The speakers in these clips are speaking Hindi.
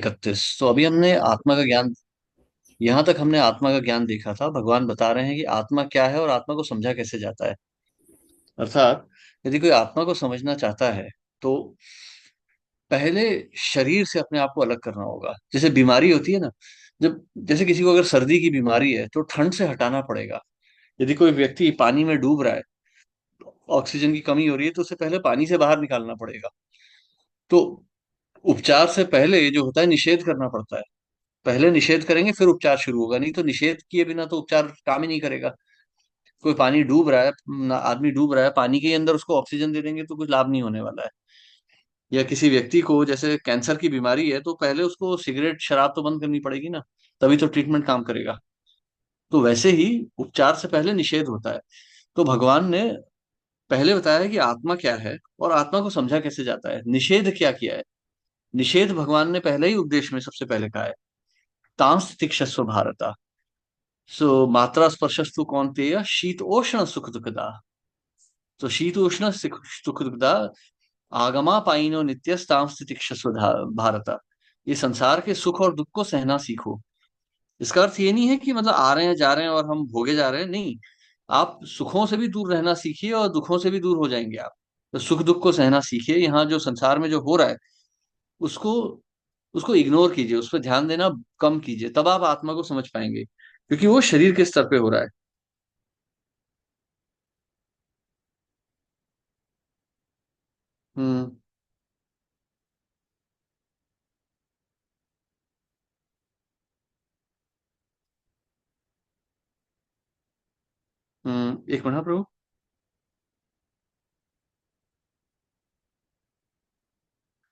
31। तो अभी हमने आत्मा का ज्ञान, यहाँ तक हमने आत्मा का ज्ञान देखा था। भगवान बता रहे हैं कि आत्मा क्या है और आत्मा को समझा कैसे जाता है। अर्थात यदि कोई आत्मा को समझना चाहता है तो पहले शरीर से अपने आप को अलग करना होगा। जैसे बीमारी होती है ना, जब जैसे किसी को अगर सर्दी की बीमारी है तो ठंड से हटाना पड़ेगा। यदि कोई व्यक्ति पानी में डूब रहा है, ऑक्सीजन की कमी हो रही है, तो उसे पहले पानी से बाहर निकालना पड़ेगा। तो उपचार से पहले जो होता है निषेध करना पड़ता है। पहले निषेध करेंगे फिर उपचार शुरू होगा, नहीं तो निषेध किए बिना तो उपचार काम ही नहीं करेगा। कोई पानी डूब रहा है, आदमी डूब रहा है, पानी के अंदर उसको ऑक्सीजन दे देंगे तो कुछ लाभ नहीं होने वाला है। या किसी व्यक्ति को जैसे कैंसर की बीमारी है तो पहले उसको सिगरेट शराब तो बंद करनी पड़ेगी ना, तभी तो ट्रीटमेंट काम करेगा। तो वैसे ही उपचार से पहले निषेध होता है। तो भगवान ने पहले बताया है कि आत्मा क्या है और आत्मा को समझा कैसे जाता है। निषेध क्या किया है? निषेध भगवान ने पहले ही उपदेश में सबसे पहले कहा है, तांस तितिक्षस्व भारत। सो मात्रा स्पर्शस्तु कौन्तेय शीत उष्ण सुख दुखदा। तो शीत उष्ण सुख दुखदा आगमा पाइनो नित्यस्ताम स्थितिक्षस्व भारत। ये संसार के सुख और दुख को सहना सीखो। इसका अर्थ ये नहीं है कि मतलब आ रहे हैं जा रहे हैं और हम भोगे जा रहे हैं, नहीं। आप सुखों से भी दूर रहना सीखिए और दुखों से भी दूर हो जाएंगे आप। तो सुख दुख को सहना सीखिए। यहाँ जो संसार में जो हो रहा है उसको उसको इग्नोर कीजिए, उस पर ध्यान देना कम कीजिए, तब आप आत्मा को समझ पाएंगे, क्योंकि वो शरीर के स्तर पे हो रहा है। हम्म। एक मिनट हाँ, प्रभु।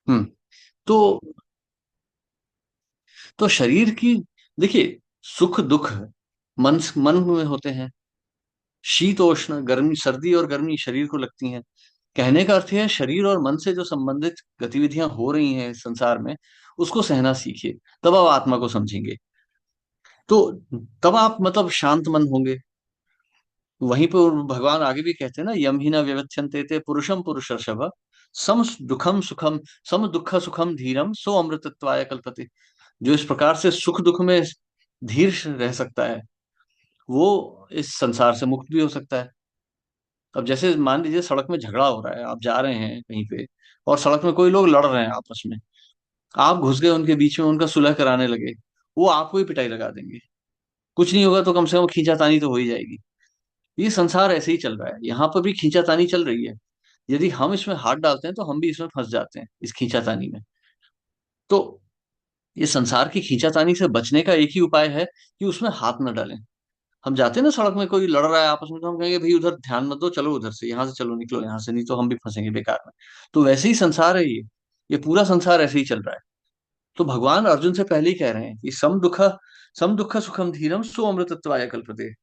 हम्म। तो शरीर की, देखिए, सुख दुख मन में होते हैं। शीतोष्ण, गर्मी, सर्दी और गर्मी शरीर को लगती हैं। कहने का अर्थ है शरीर और मन से जो संबंधित गतिविधियां हो रही हैं इस संसार में, उसको सहना सीखिए, तब आप आत्मा को समझेंगे। तो तब आप मतलब शांत मन होंगे। वहीं पर भगवान आगे भी कहते हैं ना, यम ही न व्यवच्छन्ते ते पुरुषम पुरुषर्षभ, सम दुखम सुखम, सम दुख सुखम धीरम सो अमृतत्वाय कल्पते। जो इस प्रकार से सुख दुख में धीर रह सकता है, वो इस संसार से मुक्त भी हो सकता है। अब जैसे मान लीजिए सड़क में झगड़ा हो रहा है, आप जा रहे हैं कहीं पे और सड़क में कोई लोग लड़ रहे हैं आपस में, आप घुस गए उनके बीच में, उनका सुलह कराने लगे, वो आपको ही पिटाई लगा देंगे। कुछ नहीं होगा तो कम से कम खींचातानी तो हो ही जाएगी। ये संसार ऐसे ही चल रहा है, यहाँ पर भी खींचातानी चल रही है। यदि हम इसमें हाथ डालते हैं तो हम भी इसमें फंस जाते हैं, इस खींचातानी में। तो ये संसार की खींचातानी से बचने का एक ही उपाय है कि उसमें हाथ न डालें। हम जाते हैं ना सड़क में, कोई लड़ रहा है आपस में, तो हम कहेंगे भाई उधर ध्यान मत दो, चलो उधर से, यहाँ से चलो, निकलो यहाँ से, नहीं तो हम भी फंसेंगे बेकार में। तो वैसे ही संसार है ये पूरा संसार ऐसे ही चल रहा है। तो भगवान अर्जुन से पहले ही कह रहे हैं कि सम दुख सुखम धीरम सो अमृतत्वाय कल्पते।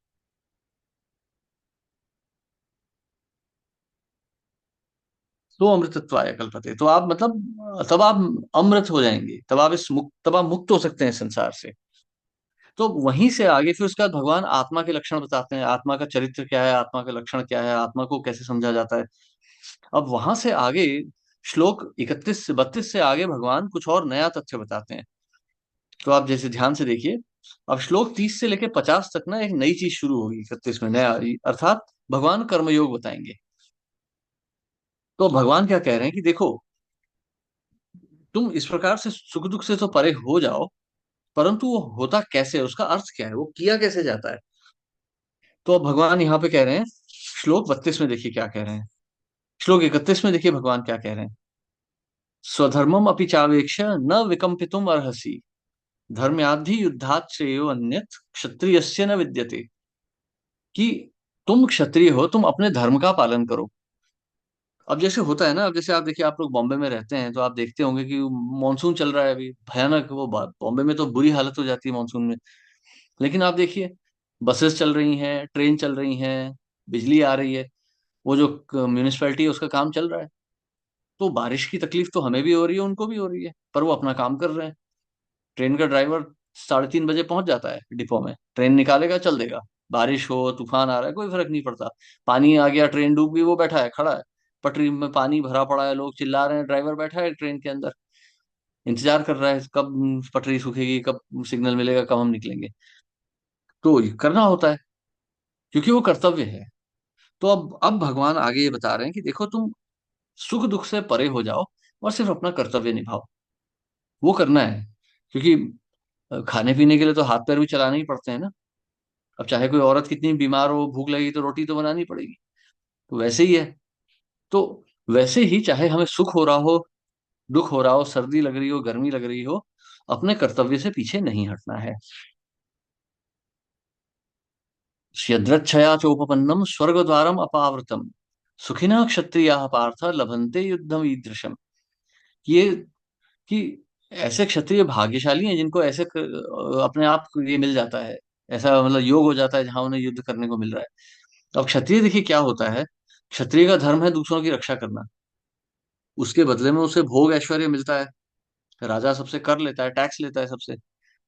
सो अमृतत्वाय कल्पते, तो आप मतलब तब आप अमृत हो जाएंगे, तब आप मुक्त हो सकते हैं संसार से। तो वहीं से आगे फिर उसके बाद भगवान आत्मा के लक्षण बताते हैं, आत्मा का चरित्र क्या है, आत्मा का लक्षण क्या है, आत्मा को कैसे समझा जाता है। अब वहां से आगे श्लोक 31 से 32 से आगे भगवान कुछ और नया तथ्य बताते हैं। तो आप जैसे ध्यान से देखिए, अब श्लोक 30 से लेकर 50 तक ना एक नई चीज शुरू होगी 31 में, नया, अर्थात भगवान कर्मयोग बताएंगे। तो भगवान क्या कह रहे हैं कि देखो, तुम इस प्रकार से सुख दुख से तो परे हो जाओ, परंतु वो होता कैसे है, उसका अर्थ क्या है, वो किया कैसे जाता है। तो अब भगवान यहाँ पे कह रहे हैं, श्लोक 32 में देखिए क्या कह रहे हैं। श्लोक 31 में देखिए भगवान क्या कह रहे हैं। स्वधर्मम अपि चावेक्ष न विकम्पितुम अर्हसि, धर्म्याद्धि युद्धात् श्रेयो अन्यत् क्षत्रियस्य न विद्यते। कि तुम क्षत्रिय हो, तुम अपने धर्म का पालन करो। अब जैसे होता है ना, अब जैसे आप देखिए, आप लोग बॉम्बे में रहते हैं तो आप देखते होंगे कि मानसून चल रहा है अभी, भयानक वो बात, बॉम्बे में तो बुरी हालत हो जाती है मानसून में। लेकिन आप देखिए, बसेस चल रही हैं, ट्रेन चल रही हैं, बिजली आ रही है, वो जो म्यूनिसपैलिटी है उसका काम चल रहा है। तो बारिश की तकलीफ तो हमें भी हो रही है, उनको भी हो रही है, पर वो अपना काम कर रहे हैं। ट्रेन का ड्राइवर 3:30 बजे पहुंच जाता है डिपो में, ट्रेन निकालेगा, चल देगा। बारिश हो, तूफान आ रहा है, कोई फर्क नहीं पड़ता। पानी आ गया, ट्रेन डूब गई, वो बैठा है, खड़ा है। पटरी में पानी भरा पड़ा है, लोग चिल्ला रहे हैं, ड्राइवर बैठा है ट्रेन के अंदर। इंतजार कर रहा है कब पटरी सूखेगी, कब सिग्नल मिलेगा, कब हम निकलेंगे। तो ये करना होता है, क्योंकि वो कर्तव्य है। तो अब भगवान आगे ये बता रहे हैं कि देखो तुम सुख दुख से परे हो जाओ और सिर्फ अपना कर्तव्य निभाओ। वो करना है, क्योंकि खाने पीने के लिए तो हाथ पैर भी चलाने ही पड़ते हैं ना। अब चाहे कोई औरत कितनी बीमार हो, भूख लगी तो रोटी तो बनानी पड़ेगी। तो वैसे ही है। तो वैसे ही चाहे हमें सुख हो रहा हो, दुख हो रहा हो, सर्दी लग रही हो, गर्मी लग रही हो, अपने कर्तव्य से पीछे नहीं हटना है। यदृच्छया चोपपन्नम स्वर्गद्वारम अपावृतम सुखिनः क्षत्रियाः पार्थ लभन्ते युद्धम ईदृशम। ये कि ऐसे क्षत्रिय भाग्यशाली हैं जिनको ऐसे अपने आप को ये मिल जाता है, ऐसा मतलब योग हो जाता है जहां उन्हें युद्ध करने को मिल रहा है। अब क्षत्रिय देखिए क्या होता है, क्षत्रिय का धर्म है दूसरों की रक्षा करना। उसके बदले में उसे भोग ऐश्वर्य मिलता है। राजा सबसे कर लेता है, टैक्स लेता है सबसे।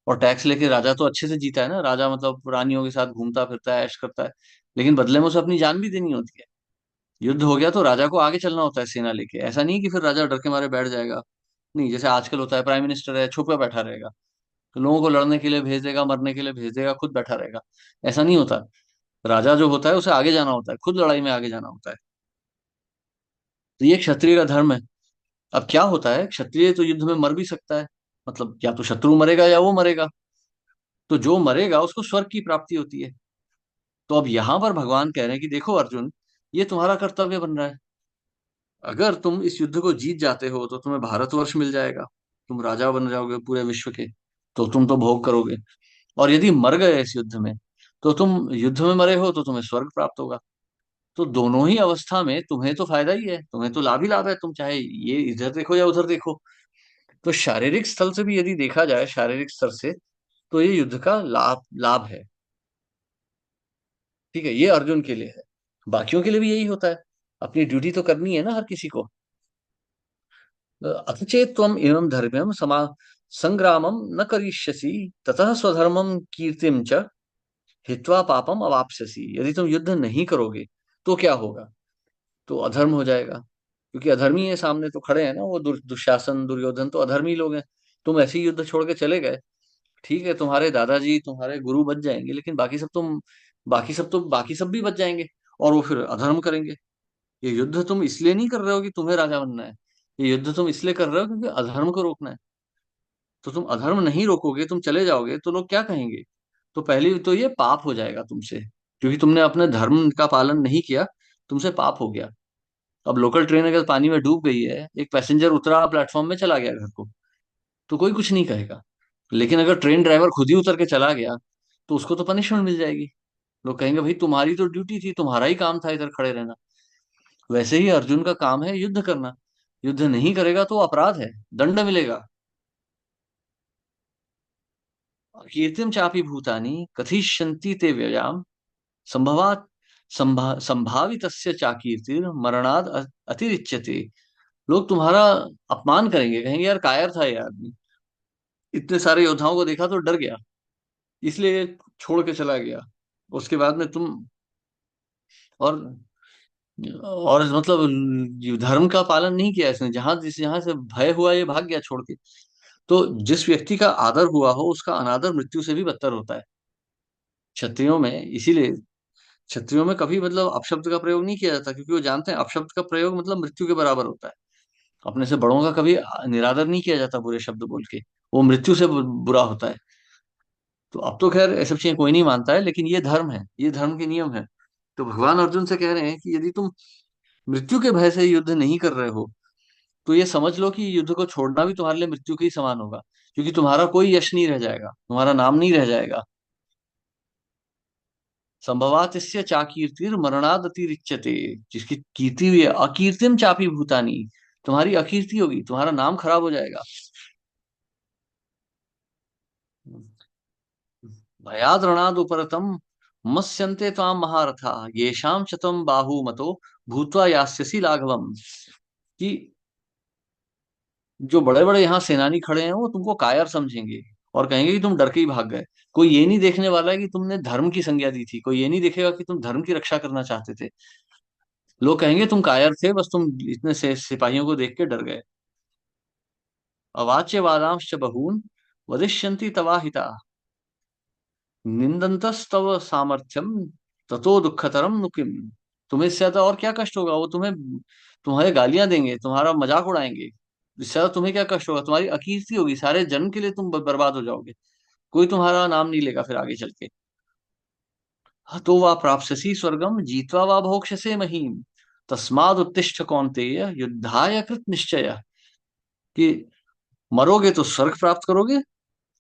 और टैक्स लेके राजा तो अच्छे से जीता है ना, राजा मतलब रानियों के साथ घूमता फिरता है, ऐश करता है। लेकिन बदले में उसे अपनी जान भी देनी होती है। युद्ध हो गया तो राजा को आगे चलना होता है सेना लेके। ऐसा नहीं कि फिर राजा डर के मारे बैठ जाएगा। नहीं, जैसे आजकल होता है, प्राइम मिनिस्टर है छुप के बैठा रहेगा, तो लोगों को लड़ने के लिए भेज देगा, मरने के लिए भेज देगा, खुद बैठा रहेगा। ऐसा नहीं होता। राजा जो होता है उसे आगे जाना होता है, खुद लड़ाई में आगे जाना होता है। तो ये क्षत्रिय का धर्म है। अब क्या होता है, क्षत्रिय तो युद्ध में मर भी सकता है। मतलब या तो शत्रु मरेगा या वो मरेगा। तो जो मरेगा उसको स्वर्ग की प्राप्ति होती है। तो अब यहां पर भगवान कह रहे हैं कि देखो अर्जुन, ये तुम्हारा कर्तव्य बन रहा है। अगर तुम इस युद्ध को जीत जाते हो तो तुम्हें भारतवर्ष मिल जाएगा, तुम राजा बन जाओगे पूरे विश्व के। तो तुम तो भोग करोगे। और यदि मर गए इस युद्ध में, तो तुम युद्ध में मरे हो तो तुम्हें स्वर्ग प्राप्त होगा। तो दोनों ही अवस्था में तुम्हें तो फायदा ही है, तुम्हें तो लाभ ही लाभ है, तुम चाहे ये इधर देखो या उधर देखो। तो शारीरिक स्थल से भी यदि देखा जाए, शारीरिक स्तर से, तो ये युद्ध का लाभ लाभ है। ठीक है, ये अर्जुन के लिए है। बाकियों के लिए भी यही होता है। अपनी ड्यूटी तो करनी है ना हर किसी को। अथचेत त्वम एवं धर्म्यम समा संग्रामम न करिष्यसि ततः स्वधर्मम कीर्तिम च हित्वा पापम अवाप्स्यसि। यदि तुम युद्ध नहीं करोगे तो क्या होगा? तो अधर्म हो जाएगा। क्योंकि अधर्मी है सामने तो खड़े हैं ना, वो दुशासन दुर्योधन तो अधर्मी लोग हैं। तुम ऐसे ही युद्ध छोड़ के चले गए, ठीक है, तुम्हारे दादाजी तुम्हारे गुरु बच जाएंगे, लेकिन बाकी सब भी बच जाएंगे। और वो फिर अधर्म करेंगे। ये युद्ध तुम इसलिए नहीं कर रहे हो कि तुम्हें राजा बनना है। ये युद्ध तुम इसलिए कर रहे हो क्योंकि अधर्म को रोकना है। तो तुम अधर्म नहीं रोकोगे, तुम चले जाओगे तो लोग क्या कहेंगे? तो पहली तो ये पाप हो जाएगा तुमसे, क्योंकि तुमने अपने धर्म का पालन नहीं किया, तुमसे पाप हो गया। अब लोकल ट्रेन अगर पानी में डूब गई है, एक पैसेंजर उतरा प्लेटफॉर्म में चला गया घर को, तो कोई कुछ नहीं कहेगा। लेकिन अगर ट्रेन ड्राइवर खुद ही उतर के चला गया, तो उसको तो पनिशमेंट मिल जाएगी। लोग कहेंगे भाई तुम्हारी तो ड्यूटी थी, तुम्हारा ही काम था इधर खड़े रहना। वैसे ही अर्जुन का काम है युद्ध करना। युद्ध नहीं करेगा तो अपराध है, दंड मिलेगा। कीर्तिम चापि भूतानि कथिष्यन्ति ते व्ययाम संभवात संभावितस्य चाकीर्तिर मरणाद अतिरिच्यते। लोग तुम्हारा अपमान करेंगे, कहेंगे यार कायर था ये आदमी, इतने सारे योद्धाओं को देखा तो डर गया, इसलिए छोड़ के चला गया। उसके बाद में तुम और मतलब धर्म का पालन नहीं किया इसने, जहां से भय हुआ ये भाग गया छोड़ के। तो जिस व्यक्ति का आदर हुआ हो उसका अनादर मृत्यु से भी बदतर होता है। क्षत्रियों में इसीलिए क्षत्रियों में कभी मतलब अपशब्द का प्रयोग नहीं किया जाता, क्योंकि वो जानते हैं अपशब्द का प्रयोग मतलब मृत्यु के बराबर होता है। अपने से बड़ों का कभी निरादर नहीं किया जाता बुरे शब्द बोल के, वो मृत्यु से बुरा होता है। तो अब तो खैर ये सब चीजें कोई नहीं मानता है, लेकिन ये धर्म है, ये धर्म के नियम है। तो भगवान अर्जुन से कह रहे हैं कि यदि तुम मृत्यु के भय से युद्ध नहीं कर रहे हो, तो ये समझ लो कि युद्ध को छोड़ना भी तुम्हारे लिए मृत्यु के ही समान होगा। क्योंकि तुम्हारा कोई यश नहीं रह जाएगा, तुम्हारा नाम नहीं रह जाएगा। संभवात इससे चाकीर्तिर मरणाद अतिरिच्यते। जिसकी कीर्ति हुई है, अकीर्तिम चापी भूतानी, तुम्हारी अकीर्ति होगी, तुम्हारा नाम खराब हो जाएगा। भयाद रणाद उपरतम मत्स्यन्ते त्वाम महारथा येषाम चतम बाहु मतो भूत्वा यास्यसि लाघवम। कि जो बड़े बड़े यहाँ सेनानी खड़े हैं वो तुमको कायर समझेंगे और कहेंगे कि तुम डर के ही भाग गए। कोई ये नहीं देखने वाला है कि तुमने धर्म की संज्ञा दी थी, कोई ये नहीं देखेगा कि तुम धर्म की रक्षा करना चाहते थे। लोग कहेंगे तुम कायर थे, बस तुम इतने से सिपाहियों को देख के डर गए। अवाच्य वादांश्च बहून वदिष्यन्ति तवाहिता निंदन्तस्तव सामर्थ्यम ततो दुःखतरम नु किम। तुम्हें इससे ज्यादा और क्या कष्ट होगा? वो तुम्हें तुम्हारे गालियां देंगे, तुम्हारा मजाक उड़ाएंगे। इससे ज्यादा तुम्हें क्या कष्ट होगा? तुम्हारी अकीर्ति होगी, सारे जन्म के लिए तुम बर्बाद हो जाओगे। कोई तुम्हारा नाम नहीं लेगा फिर आगे चल के। हतो वा प्राप्स्यसि स्वर्गम जीत्वा वा भोक्ष्यसे महीम तस्माद उत्तिष्ठ कौन्तेय युद्धाय कृत निश्चय। कि मरोगे तो स्वर्ग प्राप्त करोगे,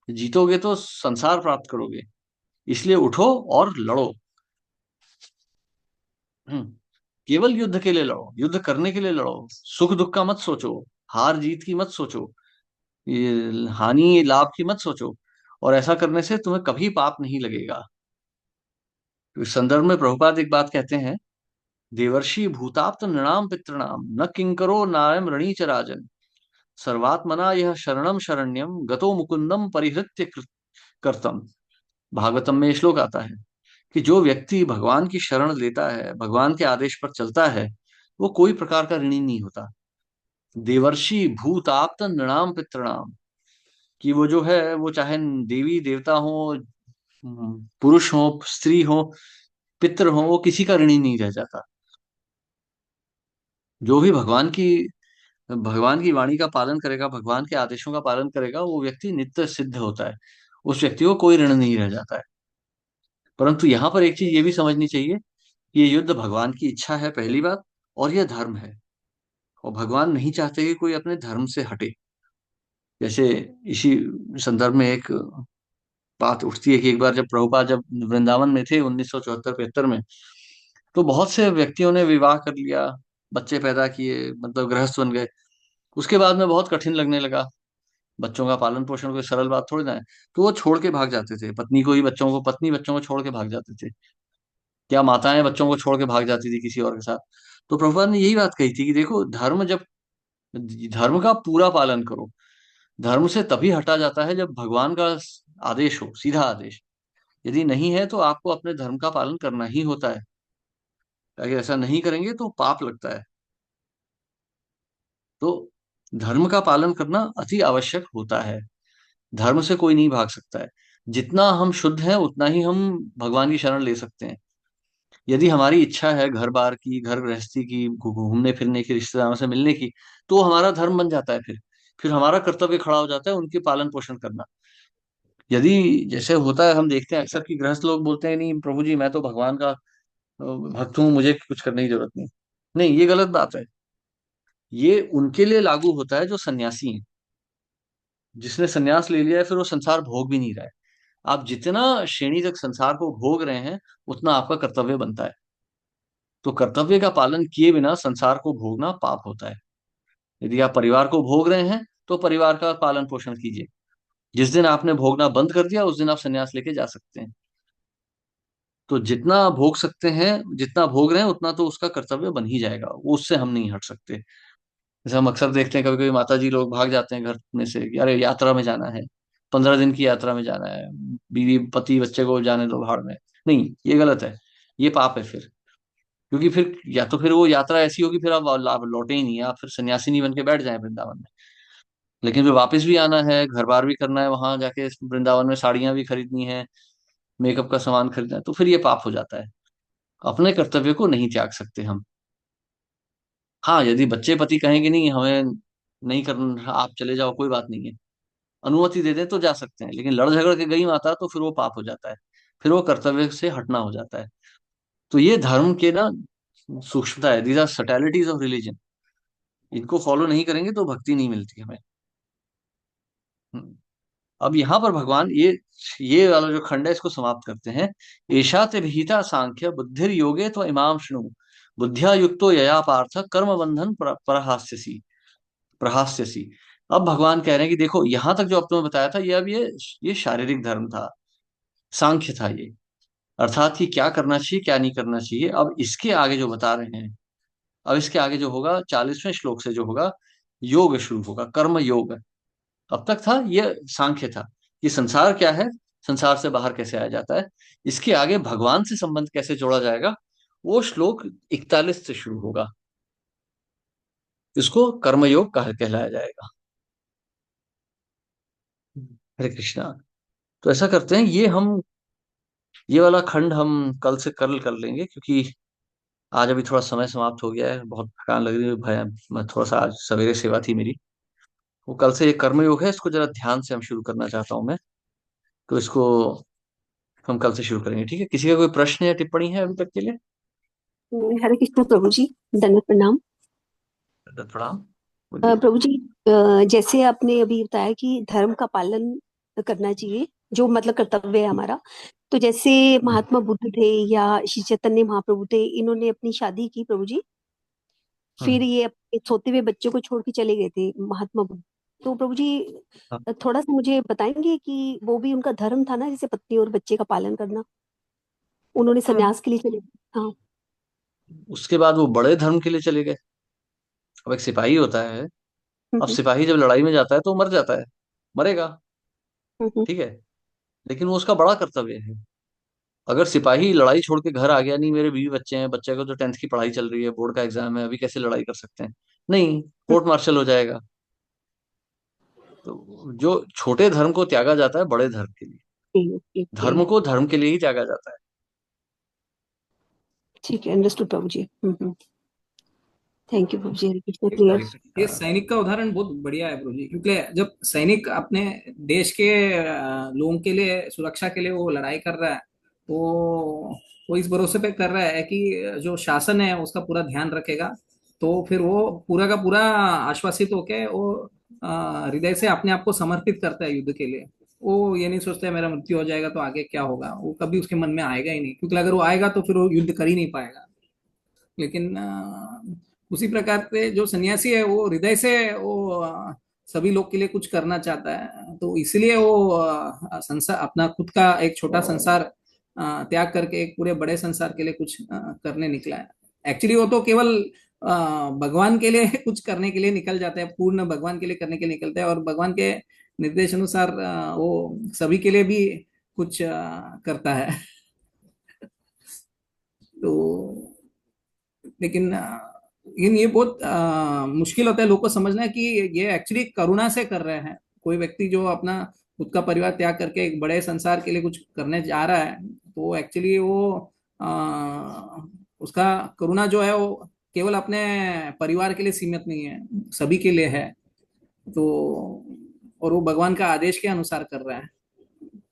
जीतोगे तो संसार प्राप्त करोगे, इसलिए उठो और लड़ो। हम्म। केवल युद्ध के लिए लड़ो, युद्ध करने के लिए लड़ो। सुख दुख का मत सोचो, हार जीत की मत सोचो, ये हानि लाभ की मत सोचो। और ऐसा करने से तुम्हें कभी पाप नहीं लगेगा। तो इस संदर्भ में प्रभुपाद एक बात कहते हैं, देवर्षि भूताप्त नृणाम पितृणाम न किंकरो नायम रणीच राजन सर्वात्मना यह शरणम शरण्यम गतो मुकुंदम परिहृत्य कर्तम। भागवतम में ये श्लोक आता है कि जो व्यक्ति भगवान की शरण लेता है, भगवान के आदेश पर चलता है, वो कोई प्रकार का ऋणी नहीं होता। देवर्षि भूताप्त नृणाम पितृणाम, कि वो जो है वो चाहे देवी देवता हो, पुरुष हो स्त्री हो, पितृ हो, वो किसी का ऋणी नहीं रह जाता। जो भी भगवान की वाणी का पालन करेगा, भगवान के आदेशों का पालन करेगा, वो व्यक्ति नित्य सिद्ध होता है। उस व्यक्ति को कोई ऋण नहीं रह जाता है। परंतु यहाँ पर एक चीज ये भी समझनी चाहिए कि ये युद्ध भगवान की इच्छा है, पहली बात। और यह धर्म है, और भगवान नहीं चाहते कि कोई अपने धर्म से हटे। जैसे इसी संदर्भ में एक बात उठती है कि एक बार जब प्रभुपाद जब वृंदावन में थे 1974-75 में, तो बहुत से व्यक्तियों ने विवाह कर लिया, बच्चे पैदा किए, मतलब गृहस्थ बन गए। उसके बाद में बहुत कठिन लगने लगा। बच्चों का पालन पोषण कोई सरल बात थोड़ी ना है। तो वो छोड़ के भाग जाते थे, पत्नी को ही बच्चों को, पत्नी बच्चों को छोड़ के भाग जाते थे। क्या माताएं बच्चों को छोड़ के भाग जाती थी किसी और के साथ। तो प्रभुपाद ने यही बात कही थी कि देखो, धर्म का पूरा पालन करो। धर्म से तभी हटा जाता है जब भगवान का आदेश हो, सीधा आदेश। यदि नहीं है तो आपको अपने धर्म का पालन करना ही होता है। अगर ऐसा नहीं करेंगे तो पाप लगता है। तो धर्म का पालन करना अति आवश्यक होता है। धर्म से कोई नहीं भाग सकता है। जितना हम शुद्ध हैं उतना ही हम भगवान की शरण ले सकते हैं। यदि हमारी इच्छा है घर बार की, घर गृहस्थी की, घूमने फिरने की, रिश्तेदारों से मिलने की, तो हमारा धर्म बन जाता है। फिर हमारा कर्तव्य खड़ा हो जाता है उनके पालन पोषण करना। यदि जैसे होता है, हम देखते हैं अक्सर कि गृहस्थ लोग बोलते हैं, नहीं प्रभु जी मैं तो भगवान का भक्त हूँ, मुझे कुछ करने की जरूरत नहीं। नहीं, ये गलत बात है। ये उनके लिए लागू होता है जो सन्यासी हैं। जिसने सन्यास ले लिया है फिर वो संसार भोग भी नहीं रहा है। आप जितना श्रेणी तक संसार को भोग रहे हैं, उतना आपका कर्तव्य बनता है। तो कर्तव्य का पालन किए बिना संसार को भोगना पाप होता है। यदि आप परिवार को भोग रहे हैं तो परिवार का पालन पोषण कीजिए। जिस दिन आपने भोगना बंद कर दिया, उस दिन आप संन्यास लेके जा सकते हैं। तो जितना भोग सकते हैं, जितना भोग रहे हैं, उतना तो उसका कर्तव्य बन ही जाएगा, वो उससे हम नहीं हट सकते। जैसे हम अक्सर देखते हैं, कभी कभी माता जी लोग भाग जाते हैं घर में से कि अरे यात्रा में जाना है, 15 दिन की यात्रा में जाना है, बीवी पति बच्चे को जाने दो भाड़ में। नहीं, ये गलत है, ये पाप है फिर। क्योंकि फिर या तो फिर वो यात्रा ऐसी होगी, फिर आप लौटे ही नहीं, आप फिर सन्यासी नहीं बन के बैठ जाए वृंदावन में। लेकिन फिर वापस भी आना है, घर बार भी करना है, वहां जाके वृंदावन में साड़ियां भी खरीदनी है, मेकअप का सामान खरीदना है, तो फिर ये पाप हो जाता है। अपने कर्तव्य को नहीं त्याग सकते हम। हाँ, यदि बच्चे पति कहेंगे नहीं हमें नहीं करना, आप चले जाओ, कोई बात नहीं है, अनुमति दे दें तो जा सकते हैं। लेकिन लड़ झगड़ के गई माता तो फिर वो पाप हो जाता है, फिर वो कर्तव्य से हटना हो जाता है। तो ये धर्म के ना सूक्ष्मता है, दीज आर सटैलिटीज ऑफ रिलीजन। इनको फॉलो नहीं करेंगे तो भक्ति नहीं मिलती हमें। हम्म। अब यहाँ पर भगवान ये वाला जो खंड है इसको समाप्त करते हैं। एषा ते विहिता सांख्य बुद्धिर योगे तो इमाम शृणु बुद्धिया युक्तो यया पार्थ कर्म बंधन प्रहास्यसी। अब भगवान कह रहे हैं कि देखो, यहां तक जो अब तुम्हें बताया था, ये अब ये शारीरिक धर्म था, सांख्य था ये। अर्थात कि क्या करना चाहिए क्या नहीं करना चाहिए। अब इसके आगे जो बता रहे हैं, अब इसके आगे जो होगा 40वें श्लोक से जो होगा, योग शुरू होगा, कर्म योग। अब तक था ये सांख्य था कि संसार क्या है, संसार से बाहर कैसे आया जाता है। इसके आगे भगवान से संबंध कैसे जोड़ा जाएगा, वो श्लोक 41 से शुरू होगा। इसको कर्मयोग कहलाया जाएगा। हरे कृष्णा। तो ऐसा करते हैं, ये वाला खंड हम कल से कल कर लेंगे, क्योंकि आज अभी थोड़ा समय समाप्त हो गया है, बहुत थकान लग रही है भाई। मैं थोड़ा सा आज सवेरे सेवा थी मेरी। वो कल से ये कर्मयोग है, इसको जरा ध्यान से हम शुरू करना चाहता हूँ मैं। तो इसको हम कल से शुरू करेंगे, ठीक है? किसी का कोई प्रश्न या टिप्पणी है अभी तक के लिए? हरे कृष्ण प्रभु जी, दंडवत प्रणाम। दत्त प्रणाम। बोलिए। प्रभु जी, जैसे आपने अभी बताया कि धर्म का पालन करना चाहिए, जो मतलब कर्तव्य है हमारा। तो जैसे हम्म, महात्मा बुद्ध थे या श्री चैतन्य महाप्रभु थे, इन्होंने अपनी शादी की प्रभु जी, फिर हम्म, ये अपने सोते हुए बच्चों को छोड़ के चले गए थे महात्मा बुद्ध। तो प्रभु जी, हाँ। थोड़ा सा मुझे बताएंगे कि वो भी उनका धर्म था ना, जैसे पत्नी और बच्चे का पालन करना, उन्होंने हाँ, सन्यास के लिए चले। हाँ। उसके बाद वो बड़े धर्म के लिए चले गए। अब एक सिपाही होता है, अब हम्म। सिपाही जब लड़ाई में जाता है तो वो मर जाता है, मरेगा, हम्म। ठीक है। लेकिन वो उसका बड़ा कर्तव्य है। अगर सिपाही लड़ाई छोड़ के घर आ गया, नहीं मेरे बीवी बच्चे हैं, बच्चे को तो 10th की पढ़ाई चल रही है, बोर्ड का एग्जाम है, अभी कैसे लड़ाई कर सकते हैं? नहीं, कोर्ट मार्शल हो जाएगा। तो जो छोटे धर्म को त्यागा जाता है बड़े धर्म के लिए, ओके ओके। धर्म को धर्म के लिए ही त्यागा जाता है। ठीक है, understood Prabhu ji. Thank you Prabhu ji, Hare Krishna, Hare clear. Krishna. ये सैनिक का उदाहरण बहुत बढ़िया है प्रभु जी, क्योंकि जब सैनिक अपने देश के लोगों के लिए, सुरक्षा के लिए वो लड़ाई कर रहा है, तो वो इस भरोसे पे कर रहा है कि जो शासन है उसका पूरा ध्यान रखेगा। तो फिर वो पूरा का पूरा आश्वासित होके वो हृदय से अपने आप को समर्पित करता है युद्ध के लिए। वो ये नहीं सोचता है मेरा मृत्यु हो जाएगा तो आगे क्या होगा, वो कभी उसके मन में आएगा ही नहीं, क्योंकि अगर वो आएगा तो फिर वो युद्ध कर ही नहीं पाएगा। लेकिन उसी प्रकार से जो सन्यासी है वो हृदय से वो सभी लोग के लिए कुछ करना चाहता है, तो इसलिए वो संसार, अपना खुद का एक छोटा संसार त्याग करके एक पूरे बड़े संसार के लिए कुछ करने निकला है। एक्चुअली वो तो केवल भगवान के लिए कुछ करने के लिए निकल जाता है, पूर्ण भगवान के लिए करने के लिए निकलता है, और भगवान के निर्देश अनुसार वो सभी के लिए भी कुछ करता है। तो लेकिन ये बहुत मुश्किल होता है लोगों को समझना कि ये एक्चुअली करुणा से कर रहे हैं। कोई व्यक्ति जो अपना खुद का परिवार त्याग करके एक बड़े संसार के लिए कुछ करने जा रहा है, तो एक्चुअली वो अ, उसका करुणा जो है वो केवल अपने परिवार के लिए सीमित नहीं है, सभी के लिए है। तो और वो भगवान का आदेश के अनुसार कर रहा है,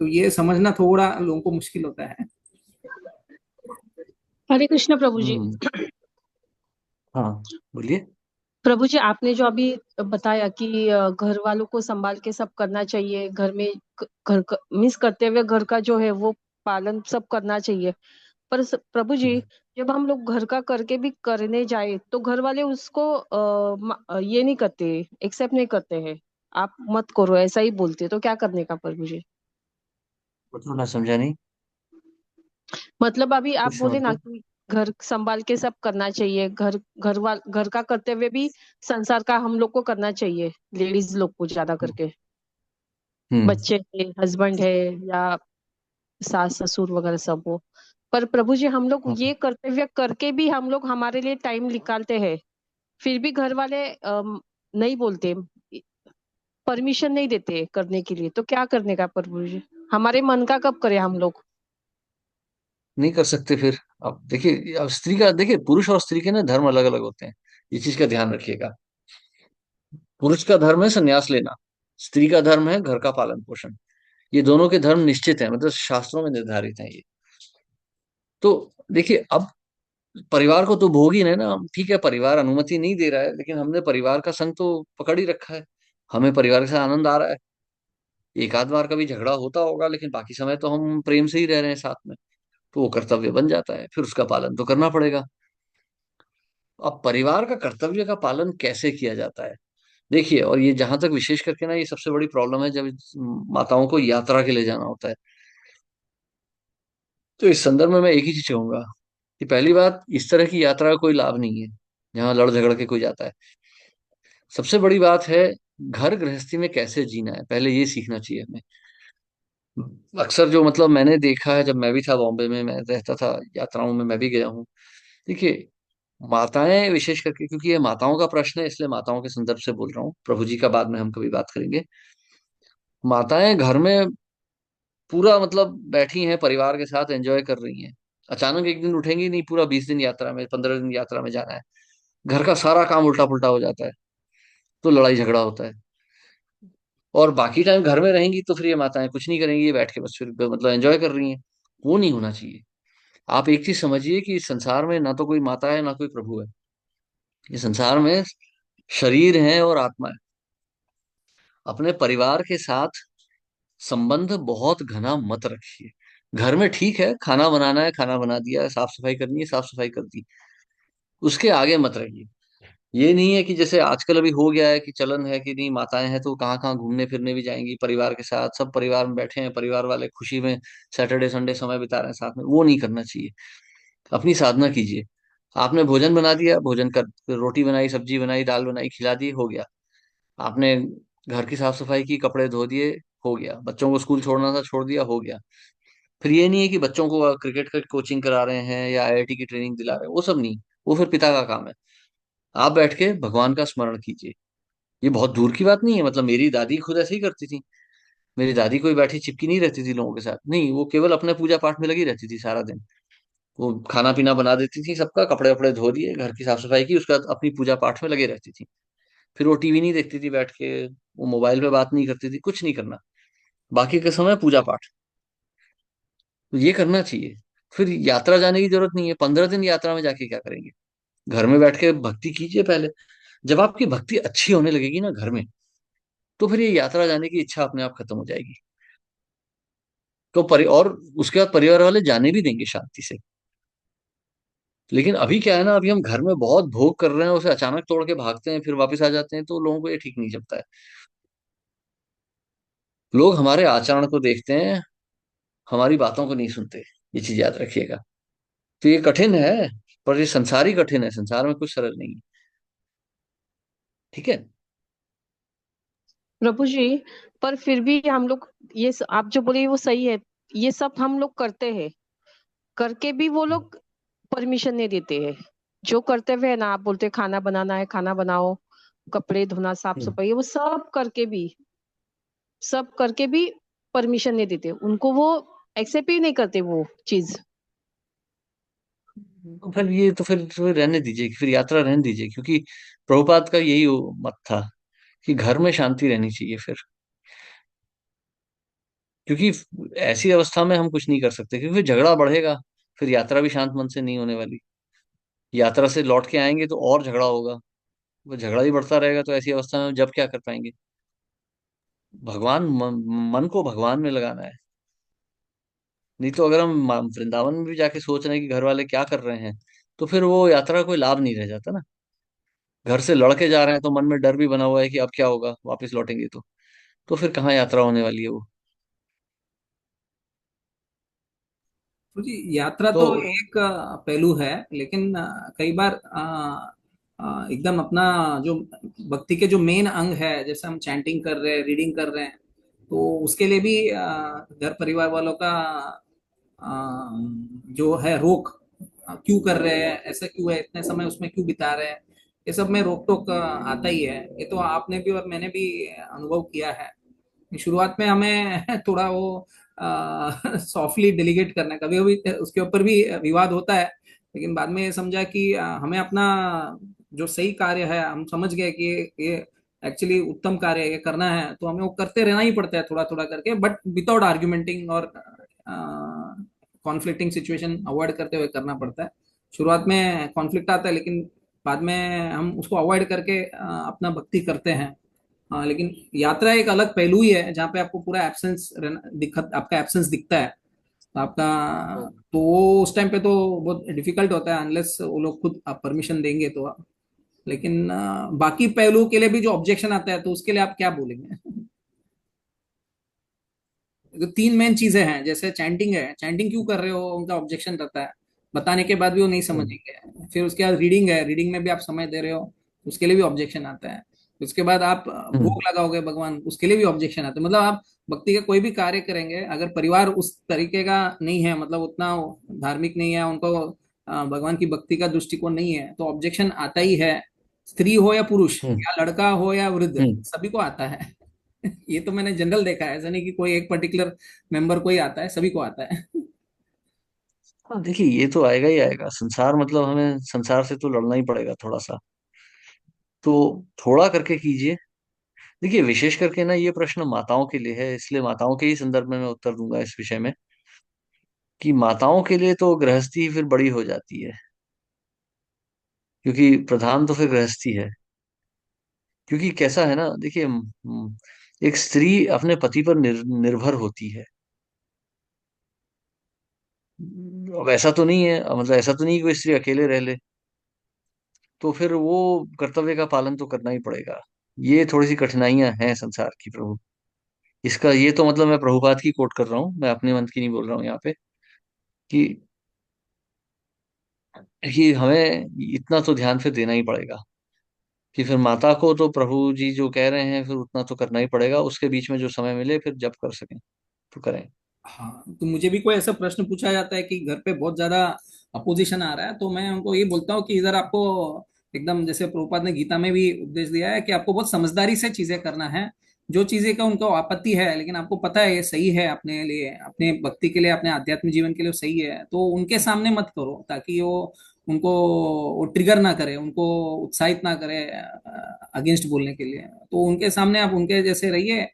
तो ये समझना थोड़ा लोगों को मुश्किल होता है। हरे कृष्ण प्रभु जी। हम्म। हाँ, बोलिए। प्रभु जी, आपने जो अभी बताया कि घर वालों को संभाल के सब करना चाहिए, घर में घर मिस करते हुए घर का जो है वो पालन सब करना चाहिए। पर प्रभु जी, जब हम लोग घर का करके भी करने जाए तो घर वाले उसको ये नहीं करते, एक्सेप्ट नहीं करते हैं। आप मत करो ऐसा ही बोलते, तो क्या करने का प्रभु जी? मतलब मैं समझा नहीं। मतलब अभी आप फिर से बोले ना मतलब। कि घर संभाल के सब करना चाहिए, घर का करते हुए भी संसार का हम लोग को करना चाहिए, लेडीज लोग को ज्यादा करके। हम्म। बच्चे है, हस्बैंड है, या सास ससुर वगैरह सब हो। पर प्रभु जी, हम लोग हम्म। ये कर्तव्य करके भी हम लोग हमारे लिए टाइम निकालते हैं, फिर भी घर वाले नहीं बोलते, परमिशन नहीं देते करने के लिए, तो क्या करने का प्रभु जी? हमारे मन का कब करें हम लोग? नहीं कर सकते फिर। अब देखिए, अब स्त्री का देखिए, पुरुष और स्त्री के ना धर्म अलग अलग होते हैं, ये चीज का ध्यान रखिएगा। पुरुष का धर्म है संन्यास लेना, स्त्री का धर्म है घर का पालन पोषण। ये दोनों के धर्म निश्चित है, मतलब शास्त्रों में निर्धारित है ये। तो देखिए, अब परिवार को तो भोग ही नहीं ना हम, ठीक है, परिवार अनुमति नहीं दे रहा है, लेकिन हमने परिवार का संग तो पकड़ ही रखा है। हमें परिवार के साथ आनंद आ रहा है। एक आध बार कभी झगड़ा होता होगा, लेकिन बाकी समय तो हम प्रेम से ही रह रहे हैं साथ में। तो वो कर्तव्य बन जाता है, फिर उसका पालन तो करना पड़ेगा। अब परिवार का कर्तव्य का पालन कैसे किया जाता है? देखिए, और ये जहां तक विशेष करके ना, ये सबसे बड़ी प्रॉब्लम है जब माताओं को यात्रा के लिए जाना होता है। तो इस संदर्भ में मैं एक ही चीज कहूंगा कि पहली बात, इस तरह की यात्रा का कोई लाभ नहीं है जहां लड़ झगड़ के कोई जाता है। सबसे बड़ी बात है, घर गृहस्थी में कैसे जीना है, पहले ये सीखना चाहिए हमें। अक्सर जो मतलब मैंने देखा है, जब मैं भी था बॉम्बे में, मैं रहता था, यात्राओं में मैं भी गया हूँ। देखिए, माताएं विशेष करके, क्योंकि ये माताओं का प्रश्न है इसलिए माताओं के संदर्भ से बोल रहा हूँ, प्रभु जी का बाद में हम कभी बात करेंगे। माताएं घर में पूरा मतलब बैठी हैं, परिवार के साथ एंजॉय कर रही हैं। अचानक एक दिन उठेंगी नहीं, पूरा 20 दिन यात्रा में, 15 दिन यात्रा में जाना है, घर का सारा काम उल्टा पुल्टा हो जाता है, तो लड़ाई झगड़ा होता है। और बाकी टाइम घर में रहेंगी तो फिर ये माताएं कुछ नहीं करेंगी, ये बैठ के बस फिर मतलब एंजॉय कर रही हैं। वो नहीं होना चाहिए। आप एक चीज समझिए कि इस संसार में ना तो कोई माता है ना कोई प्रभु है। इस संसार में शरीर है और आत्मा है। अपने परिवार के साथ संबंध बहुत घना मत रखिए। घर में ठीक है, खाना बनाना है, खाना बना दिया, साफ सफाई करनी है, साफ सफाई कर दी, उसके आगे मत रहिए। ये नहीं है कि जैसे आजकल अभी हो गया है कि चलन है कि नहीं, माताएं हैं तो कहाँ कहाँ घूमने फिरने भी जाएंगी परिवार के साथ, सब परिवार में बैठे हैं, परिवार वाले खुशी में सैटरडे संडे समय बिता रहे हैं साथ में। वो नहीं करना चाहिए। अपनी साधना कीजिए। आपने भोजन बना दिया, भोजन कर, रोटी बनाई, सब्जी बनाई, दाल बनाई, खिला दी, हो गया। आपने घर की साफ सफाई की, कपड़े धो दिए, हो गया। बच्चों को स्कूल छोड़ना था, छोड़ दिया, हो गया। फिर ये नहीं है कि बच्चों को क्रिकेट का कोचिंग करा रहे हैं या आईआईटी की ट्रेनिंग दिला रहे हैं, वो सब नहीं। वो फिर पिता का काम है। आप बैठ के भगवान का स्मरण कीजिए। ये बहुत दूर की बात नहीं है, मतलब मेरी दादी खुद ऐसे ही करती थी। मेरी दादी कोई बैठी चिपकी नहीं रहती थी लोगों के साथ, नहीं, वो केवल अपने पूजा पाठ में लगी रहती थी सारा दिन। वो खाना पीना बना देती थी सबका, कपड़े वपड़े धो दिए, घर की साफ सफाई की, उसके बाद अपनी पूजा पाठ में लगे रहती थी। फिर वो टीवी नहीं देखती थी बैठ के, वो मोबाइल पे बात नहीं करती थी, कुछ नहीं करना। बाकी के समय पूजा पाठ, तो ये करना चाहिए। फिर यात्रा जाने की जरूरत नहीं है। 15 दिन यात्रा में जाके क्या करेंगे? घर में बैठ के भक्ति कीजिए पहले। जब आपकी भक्ति अच्छी होने लगेगी ना घर में, तो फिर ये यात्रा जाने की इच्छा अपने आप खत्म हो जाएगी। और उसके बाद परिवार वाले जाने भी देंगे शांति से। लेकिन अभी क्या है ना, अभी हम घर में बहुत भोग कर रहे हैं, उसे अचानक तोड़ के भागते हैं, फिर वापस आ जाते हैं, तो लोगों को ये ठीक नहीं जमता है। लोग हमारे आचरण को देखते हैं, हमारी बातों को नहीं सुनते। ये चीज याद रखिएगा। तो ये कठिन है, पर ये संसार ही कठिन है, संसार में कुछ सरल नहीं है। ठीक है। प्रभु जी, पर फिर भी हम लोग आप जो बोले वो सही है। ये सब हम लोग करते हैं, करके भी वो लोग परमिशन नहीं देते हैं। जो कर्तव्य है ना, आप बोलते हैं खाना बनाना है, खाना बनाओ, कपड़े धोना, साफ हम्म। सफाई, वो सब करके भी परमिशन नहीं देते उनको, वो एक्सेप्ट ही नहीं करते वो चीज। तो फिर रहने दीजिए, फिर यात्रा रहने दीजिए, क्योंकि प्रभुपाद का यही मत था कि घर में शांति रहनी चाहिए फिर। क्योंकि ऐसी अवस्था में हम कुछ नहीं कर सकते, क्योंकि फिर झगड़ा बढ़ेगा। फिर यात्रा भी शांत मन से नहीं होने वाली। यात्रा से लौट के आएंगे तो और झगड़ा होगा। वो झगड़ा ही बढ़ता रहेगा, तो ऐसी अवस्था में जब क्या कर पाएंगे? मन को भगवान में लगाना है। नहीं तो अगर हम वृंदावन में भी जाके सोच रहे हैं कि घर वाले क्या कर रहे हैं, तो फिर वो यात्रा का कोई लाभ नहीं रह जाता ना। घर से लड़के जा रहे हैं तो मन में डर भी बना हुआ है कि अब क्या होगा वापस लौटेंगे तो फिर कहाँ यात्रा होने वाली है वो। तो जी, यात्रा तो तो एक पहलू है, लेकिन कई बार एकदम अपना जो भक्ति के जो मेन अंग है, जैसे हम चैंटिंग कर रहे हैं, रीडिंग कर रहे हैं, तो उसके लिए भी घर परिवार वालों का अ, जो है रोक, क्यों कर रहे हैं, ऐसा क्यों है, इतने समय उसमें क्यों बिता रहे हैं, ये सब में रोक टोक आता ही है। ये तो आपने भी और मैंने भी अनुभव किया है। शुरुआत में हमें थोड़ा वो सॉफ्टली डेलीगेट करना है, कभी कभी उसके ऊपर भी विवाद होता है, लेकिन बाद में ये समझा कि हमें अपना जो सही कार्य है, हम समझ गए कि ये एक्चुअली उत्तम कार्य है, ये करना है, तो हमें वो करते रहना ही पड़ता है थोड़ा थोड़ा करके, बट विदाउट आर्ग्यूमेंटिंग और कॉन्फ्लिक्टिंग सिचुएशन अवॉइड करते हुए करना पड़ता है। शुरुआत में कॉन्फ्लिक्ट आता है, लेकिन बाद में हम उसको अवॉइड करके अपना भक्ति करते हैं। हाँ, लेकिन यात्रा एक अलग पहलू ही है, जहाँ पे आपको पूरा एब्सेंस दिखत आपका एब्सेंस दिखता है, तो आपका, तो वो उस टाइम पे तो बहुत डिफिकल्ट होता है, अनलेस वो लोग खुद आप परमिशन देंगे तो। लेकिन बाकी पहलुओं के लिए भी जो ऑब्जेक्शन आता है, तो उसके लिए आप क्या बोलेंगे? तो तीन मेन चीजें हैं, जैसे चैंटिंग है, चैंटिंग क्यों कर रहे हो, उनका ऑब्जेक्शन रहता है, बताने के बाद भी वो नहीं हम्म, समझेंगे। फिर उसके बाद रीडिंग है, रीडिंग में भी आप समय दे रहे हो, उसके लिए भी ऑब्जेक्शन आता है। उसके बाद आप भोग हम्म, लगाओगे भगवान, उसके लिए भी ऑब्जेक्शन आता है। मतलब आप भक्ति का कोई भी कार्य करेंगे, अगर परिवार उस तरीके का नहीं है, मतलब उतना धार्मिक नहीं है, उनको भगवान की भक्ति का दृष्टिकोण नहीं है, तो ऑब्जेक्शन आता ही है। स्त्री हो या पुरुष, हम्म, या लड़का हो या वृद्ध, हम्म, सभी को आता है। ये तो मैंने जनरल देखा है, ऐसा नहीं कि कोई एक पर्टिकुलर मेंबर को ही आता है, सभी को आता है। हाँ देखिए, ये तो आएगा ही आएगा। संसार मतलब हमें संसार से तो लड़ना ही पड़ेगा थोड़ा सा। तो थोड़ा करके कीजिए। देखिए, विशेष करके ना ये प्रश्न माताओं के लिए है, इसलिए माताओं के ही संदर्भ में मैं उत्तर दूंगा इस विषय में, कि माताओं के लिए तो गृहस्थी ही फिर बड़ी हो जाती है, क्योंकि प्रधान तो फिर गृहस्थी है। क्योंकि कैसा है ना, देखिए, एक स्त्री अपने पति पर निर्भर होती है। अब ऐसा तो नहीं है, मतलब ऐसा तो नहीं कि कोई स्त्री अकेले रह ले, तो फिर वो कर्तव्य का पालन तो करना ही पड़ेगा। ये थोड़ी सी कठिनाइयां हैं संसार की प्रभु। इसका ये तो मतलब मैं प्रभुपाद की कोट कर रहा हूँ, मैं अपने मन की नहीं बोल रहा हूँ यहाँ पे, कि हमें इतना तो ध्यान फिर देना ही पड़ेगा, कि फिर माता को तो प्रभु जी जो कह रहे हैं फिर उतना तो करना ही पड़ेगा, उसके बीच में जो समय मिले फिर जब कर सकें तो करें। हाँ, तो मुझे भी कोई ऐसा प्रश्न पूछा जाता है कि घर पे बहुत ज्यादा अपोजिशन आ रहा है, तो मैं उनको ये बोलता हूँ कि इधर आपको एकदम जैसे प्रभुपाद ने गीता में भी उपदेश दिया है कि आपको बहुत समझदारी से चीजें करना है। जो चीजें का उनको आपत्ति है लेकिन आपको पता है ये सही है अपने लिए, अपने भक्ति के लिए, अपने आध्यात्मिक जीवन के लिए वो सही है, तो उनके सामने मत करो, ताकि वो उनको वो ट्रिगर ना करे, उनको उत्साहित ना करे अगेंस्ट बोलने के लिए। तो उनके सामने आप उनके जैसे रहिए,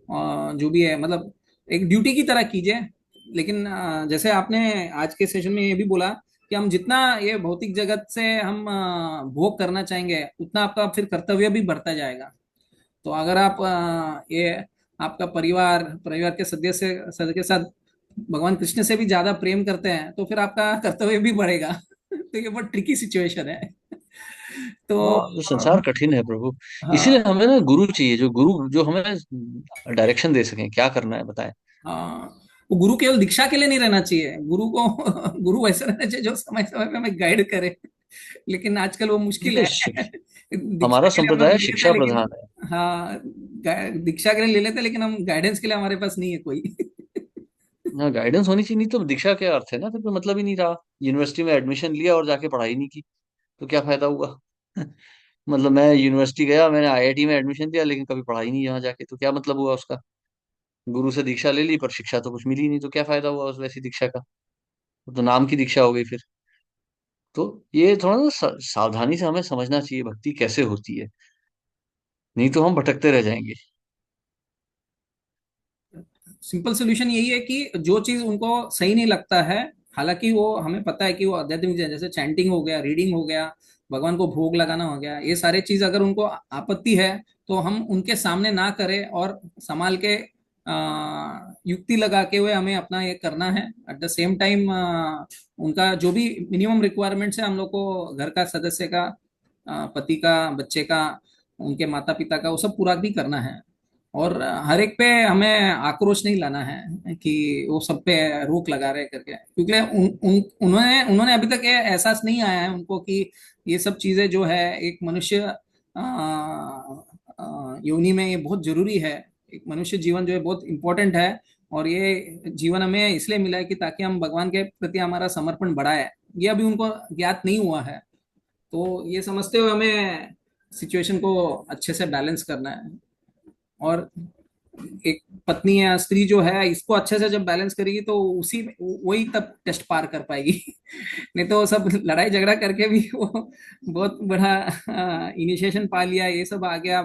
जो भी है मतलब एक ड्यूटी की तरह कीजिए। लेकिन जैसे आपने आज के सेशन में ये भी बोला कि हम जितना ये भौतिक जगत से हम भोग करना चाहेंगे उतना आपका फिर कर्तव्य भी बढ़ता जाएगा। तो अगर आप ये आपका परिवार परिवार के सदस्य के साथ भगवान कृष्ण से भी ज्यादा प्रेम करते हैं तो फिर आपका कर्तव्य भी बढ़ेगा। तो ये बहुत ट्रिकी सिचुएशन है। तो हाँ, तो संसार कठिन है प्रभु। इसीलिए हाँ हमें ना गुरु चाहिए, जो गुरु जो हमें डायरेक्शन दे सकें, क्या करना है बताएं। हाँ, वो गुरु केवल दीक्षा के लिए नहीं रहना चाहिए, गुरु को गुरु ऐसा रहना चाहिए जो समय समय पे हमें गाइड करे। लेकिन आजकल वो मुश्किल देखिए, है। दीक्षा हमारा के लिए हम लोग संप्रदाय ले लेते शिक्षा हैं लेकिन, प्रधान है। हाँ, दीक्षा के लिए ले लेते हैं लेकिन हम गाइडेंस के लिए हमारे पास नहीं है कोई। ना गाइडेंस होनी चाहिए, नहीं तो दीक्षा क्या अर्थ है ना, फिर तो मतलब ही नहीं रहा। यूनिवर्सिटी में एडमिशन लिया और जाके पढ़ाई नहीं की तो क्या फायदा हुआ। मतलब मैं यूनिवर्सिटी गया, मैंने आईआईटी में एडमिशन लिया, लेकिन कभी पढ़ाई नहीं यहाँ जाके, तो क्या मतलब हुआ उसका। गुरु से दीक्षा ले ली पर शिक्षा तो कुछ मिली नहीं, तो क्या फायदा हुआ उस वैसी दीक्षा का। वो तो नाम की दीक्षा हो गई फिर। तो ये थोड़ा ना सावधानी से हमें समझना चाहिए भक्ति कैसे होती है, नहीं तो हम भटकते रह जाएंगे। सिंपल सोल्यूशन यही है कि जो चीज उनको सही नहीं लगता है, हालांकि वो हमें पता है कि वो आध्यात्मिक है, जैसे चैंटिंग हो गया, रीडिंग हो गया, भगवान को भोग लगाना हो गया, ये सारे चीज अगर उनको आपत्ति है तो हम उनके सामने ना करें और संभाल के युक्ति लगा के हुए हमें अपना ये करना है। एट द सेम टाइम उनका जो भी मिनिमम रिक्वायरमेंट्स है हम लोग को घर का सदस्य का, पति का, बच्चे का, उनके माता पिता का, वो सब पूरा भी करना है। और हर एक पे हमें आक्रोश नहीं लाना है कि वो सब पे रोक लगा रहे करके, क्योंकि उन्होंने उन्होंने अभी तक ये एहसास नहीं आया है उनको कि ये सब चीजें जो है एक मनुष्य योनि में ये बहुत जरूरी है। एक मनुष्य जीवन जो है बहुत इंपॉर्टेंट है, और ये जीवन हमें इसलिए मिला है कि ताकि हम भगवान के प्रति हमारा समर्पण बढ़ाए। ये अभी उनको ज्ञात नहीं हुआ है। तो ये समझते हुए हमें सिचुएशन को अच्छे से बैलेंस करना है। और एक पत्नी या स्त्री जो है इसको अच्छे से जब बैलेंस करेगी तो उसी वही तब टेस्ट पार कर पाएगी। नहीं तो सब लड़ाई झगड़ा करके भी वो बहुत बड़ा इनिशिएशन पा लिया, ये सब आ गया,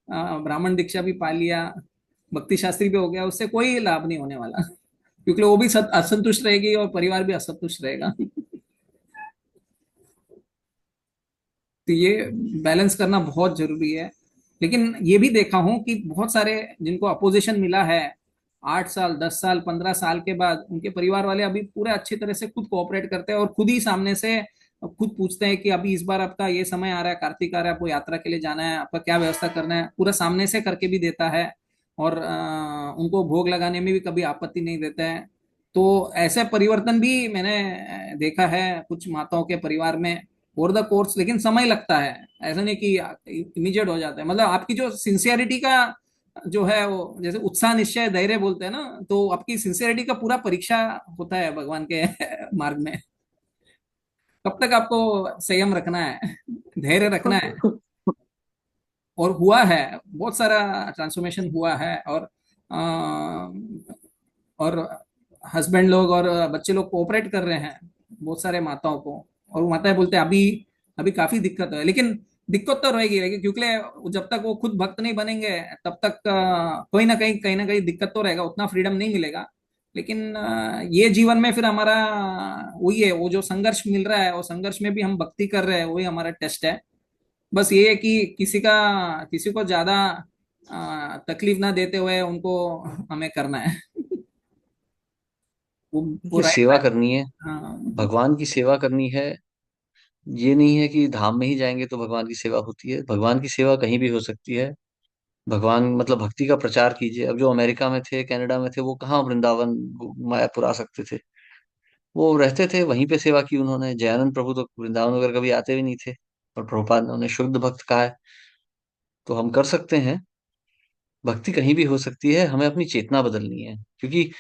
ब्राह्मण दीक्षा भी पा लिया, भक्ति शास्त्री भी हो गया, उससे कोई लाभ नहीं होने वाला, क्योंकि वो भी असंतुष्ट रहेगी और परिवार भी असंतुष्ट रहेगा। तो ये बैलेंस करना बहुत जरूरी है। लेकिन ये भी देखा हूं कि बहुत सारे जिनको अपोजिशन मिला है 8 साल 10 साल 15 साल के बाद, उनके परिवार वाले अभी पूरे अच्छी तरह से खुद कोऑपरेट करते हैं और खुद ही सामने से खुद पूछते हैं कि अभी इस बार आपका ये समय आ रहा है, कार्तिक आ रहा है, आपको यात्रा के लिए जाना है, आपका क्या व्यवस्था करना है, पूरा सामने से करके भी देता है। और उनको भोग लगाने में भी कभी आपत्ति नहीं देता है। तो ऐसे परिवर्तन भी मैंने देखा है कुछ माताओं के परिवार में ओवर द कोर्स, लेकिन समय लगता है, ऐसा नहीं कि इमीडिएट हो जाता है। मतलब आपकी जो सिंसियरिटी का जो है वो जैसे उत्साह निश्चय धैर्य बोलते हैं ना, तो आपकी सिंसियरिटी का पूरा परीक्षा होता है भगवान के मार्ग में। कब तक आपको संयम रखना है, धैर्य रखना है। और हुआ है, बहुत सारा ट्रांसफॉर्मेशन हुआ है। और हस्बैंड लोग और बच्चे लोग कोऑपरेट कर रहे हैं बहुत सारे माताओं को। और वो माताएं बोलते हैं अभी अभी काफी दिक्कत है, लेकिन दिक्कत तो रहेगी क्योंकि जब तक वो खुद भक्त नहीं बनेंगे तब तक कहीं ना कहीं दिक्कत तो रहेगा, उतना फ्रीडम नहीं मिलेगा। लेकिन ये जीवन में फिर हमारा वही है, वो जो संघर्ष मिल रहा है, वो संघर्ष में भी हम भक्ति कर रहे हैं, वही हमारा टेस्ट है। बस ये है कि किसी को ज्यादा तकलीफ ना देते हुए उनको हमें करना है। वो देखिए, सेवा राइट। करनी है, हाँ। भगवान की सेवा करनी है। ये नहीं है कि धाम में ही जाएंगे तो भगवान की सेवा होती है, भगवान की सेवा कहीं भी हो सकती है। भगवान मतलब भक्ति का प्रचार कीजिए। अब जो अमेरिका में थे, कनाडा में थे, वो कहाँ वृंदावन मायापुर आ सकते थे? वो रहते थे वहीं पे, सेवा की उन्होंने। जयानंद प्रभु तो वृंदावन वगैरह कभी आते भी नहीं थे, और प्रभुपाद ने उन्हें शुद्ध भक्त कहा है। तो हम कर सकते हैं, भक्ति कहीं भी हो सकती है, हमें अपनी चेतना बदलनी है। क्योंकि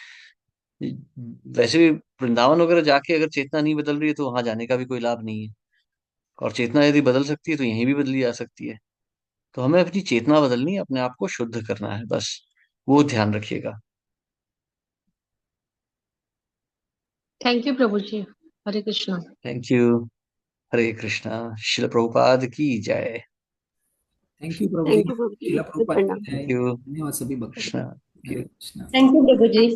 वैसे भी वृंदावन वगैरह जाके अगर चेतना नहीं बदल रही है तो वहां जाने का भी कोई लाभ नहीं है। और चेतना यदि बदल सकती है तो यहीं भी बदली जा सकती है। तो हमें अपनी चेतना बदलनी है, अपने आप को शुद्ध करना है, बस वो ध्यान रखिएगा। Thank you Prabhu ji. Hare Krishna. Thank you. Hare Krishna. Shrila Prabhupada की जय। Thank you Prabhu ji. Thank you Prabhu ji, Shrila Prabhupada की प्रणाम। जय। थैंक यू धन्यवाद सभी भक्तों को। Krishna. Hare Krishna. Thank you Prabhu ji.